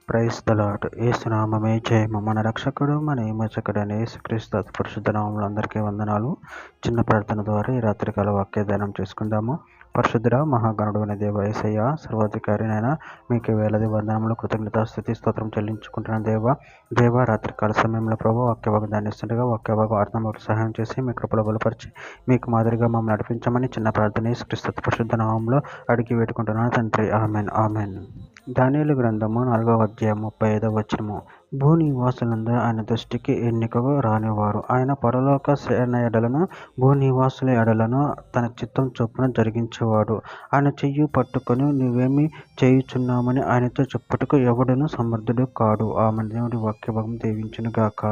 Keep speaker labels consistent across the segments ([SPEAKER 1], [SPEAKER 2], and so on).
[SPEAKER 1] Praise the lord. యేసునామమే జయము. మన రక్షకుడు మన విమోచకుడైన యేసుక్రీస్తు అతి పరిశుద్ధ నామములో అందరికీ వందనాలు. చిన్న ప్రార్థన ద్వారా ఈ రాత్రికాల వాక్య ధ్యానం చేసుకుందాము. పరిశుద్ధుడ మహాగణుడు అనే దేవ యేసయ్య, సర్వాధికారినైనా మీకు వేలది వందనములు, కృతజ్ఞత, స్తుతి, స్తోత్రం చెల్లించుకుంటున్న దేవ రాత్రికాల సమయంలో ప్రభు వాక్య భాగం ధ్యానిస్తుండగా వాక్య భాగం అర్థంలోకి సహాయం చేసి మీ కృపలో బలపరిచి మీకు మాదిరిగా మమ్మల్ని నడిపించమని చిన్న ప్రార్థన యేసుక్రీస్తు అతి పరిశుద్ధ నామములో అడిగి వేడుకుంటున్నాను తండ్రి. Amen amen. దానియేలు గ్రంథము 4వ అధ్యాయం 35వ వచనము. భూనివాసులందరూ ఆయన దృష్టికి ఎన్నికకు రానివారు. ఆయన పరలోక సేన ఎడలను భూనివాసుల ఎడలను తన చిత్తం చొప్పున జరిగించేవాడు. ఆయన చెయ్యి పట్టుకొని నువ్వేమి చేయుచున్నామని ఆయనతో చెప్పుటకు ఎవడును సమర్థుడు కాడు. ఆమె దేవుడి వాక్య భాగం దీవించును గాక.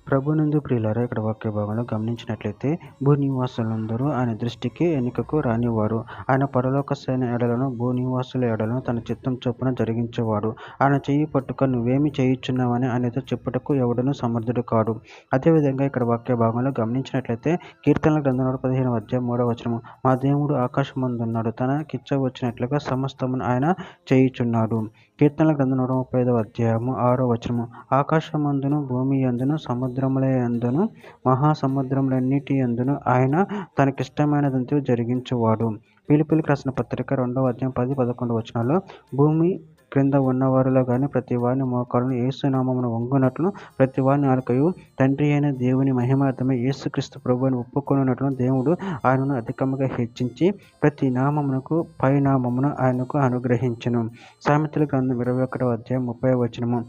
[SPEAKER 1] ప్రభునందు ప్రియులారా, ఇక్కడ వాక్య భాగంలో గమనించినట్లయితే భూనివాసులందరూ ఆయన దృష్టికి ఎన్నికకు రానివారు. ఆయన పరలోక సేన ఎడలను భూనివాసుల ఎడలను తన చిత్తం చొప్పున జరిగించేవాడు. ఆయన చెయ్యి పట్టుకొని నువ్వేమి చేయుచున్నావని ఆయనతో చెప్పుటకు ఎవడను సమర్థుడు కాడు. అదేవిధంగా ఇక్కడ వాక్య భాగంలో గమనించినట్లయితే కీర్తనల గ్రంథం 15వ అధ్యాయం 3వ వచనము. మా దేవుడు ఆకాశమందున్నాడు, తనకిచ్చ వచ్చినట్లుగా సమస్తమును ఆయన చేయుచున్నాడు. కీర్తనల గ్రంథం 135వ అధ్యాయము 6వ వచనము. ఆకాశమందును భూమి యందును సముద్రముల యందును మహాసముద్రములన్నిటి యందును ఆయన తనకిష్టమైనదంతా జరిగించువాడు. ఫిలిప్పీయులకు రాసిన పత్రిక 2వ అధ్యాయం 10-11 వచనాల్లో భూమి క్రింద ఉన్నవారిలో కానీ ప్రతి వారిని మోకాలను యేసు నామమున వంగునట్లు ప్రతి వారిని నాలుకయు తండ్రి అయిన దేవుని మహిమార్థమై యేసుక్రీస్తు ప్రభువుని ఒప్పుకొనున్నట్లు దేవుడు ఆయనను అధికముగా హెచ్చించి ప్రతి నామమునకు పై నామమును ఆయనకు అనుగ్రహించును. సామెతల గ్రంథం 21వ అధ్యాయం 30వ వచనము.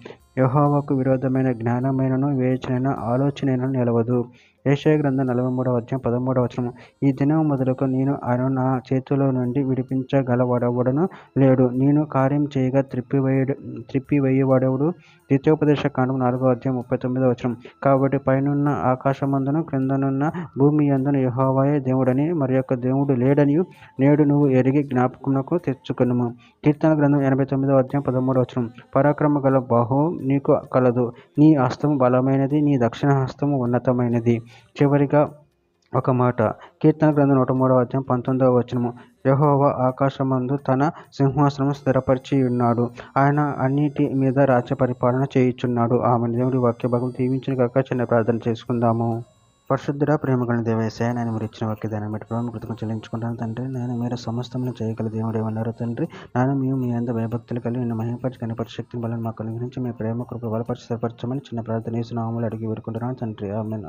[SPEAKER 1] యెహోవాకు విరోధమైన జ్ఞానమైనను వివేచనైన ఆలోచనైనను నిలవదు. యెషయా గ్రంథం 43వ అధ్యాయం 13వ వచనము. ఈ దినం మొదలుకు నేను ఆయన నా చేతిలో నుండి విడిపించగలవాడెవడను లేడు. నేను కార్యం చేయగా త్రిప్పివేయువాడెవడు. ద్వితీయోపదేశ కాండం 4వ అధ్యాయం 39వ వచనం. కాబట్టి పైనున్న ఆకాశమందును క్రిందనున్న భూమి యందును యెహోవాయే దేవుడని మరియొక్క దేవుడు లేడనియు నేడు నువ్వు ఎరిగి జ్ఞాపకమునకు తెచ్చుకొనుము. కీర్తన గ్రంథం 89వ అధ్యాయం 13వ వచనం. పరాక్రమ గల బాహువు నీకు కలదు, నీ హస్తము బలమైనది, నీ దక్షిణ హస్తము ఉన్నతమైనది. చివరిగా ఒక మాట, కీర్తన గ్రంథం 103వ అధ్యాయం 19వ వచనము. యెహోవా ఆకాశమందు తన సింహాసనం స్థిరపరిచి ఉన్నాడు, ఆయన అన్నిటి మీద రాజ్య పరిపాలన చేయుచున్నాడు. ఆమె దేవుడి వాక్య భాగం దీవించును గాక. చిన్న ప్రార్థన చేసుకుందాము. పరిశుద్ధుడ ప్రేమ కలిగిన దేవ యేసయ్య, నేను మీరు ఇచ్చిన వాక్య దాన్ని బట్టి ప్రభు కృతజ్ఞతలు చెల్లించుకుంటాను తండ్రి. నేను మీరు సమస్తమును చేయగల దేవుడే ఉన్నారు తండ్రి. నేను మేము మీ అంత భయభక్తులు కలిగి నిన్ను మహిమపరిచి కనపరిచి శక్తిని బలం మాకు అనుగ్రహించి మీ ప్రేమ కృప బలపరిచి స్థిరపరచమని చిన్న ప్రార్థన యేసు నామములో అడిగి వేడుకుంటున్నాను తండ్రి. ఆమేన్.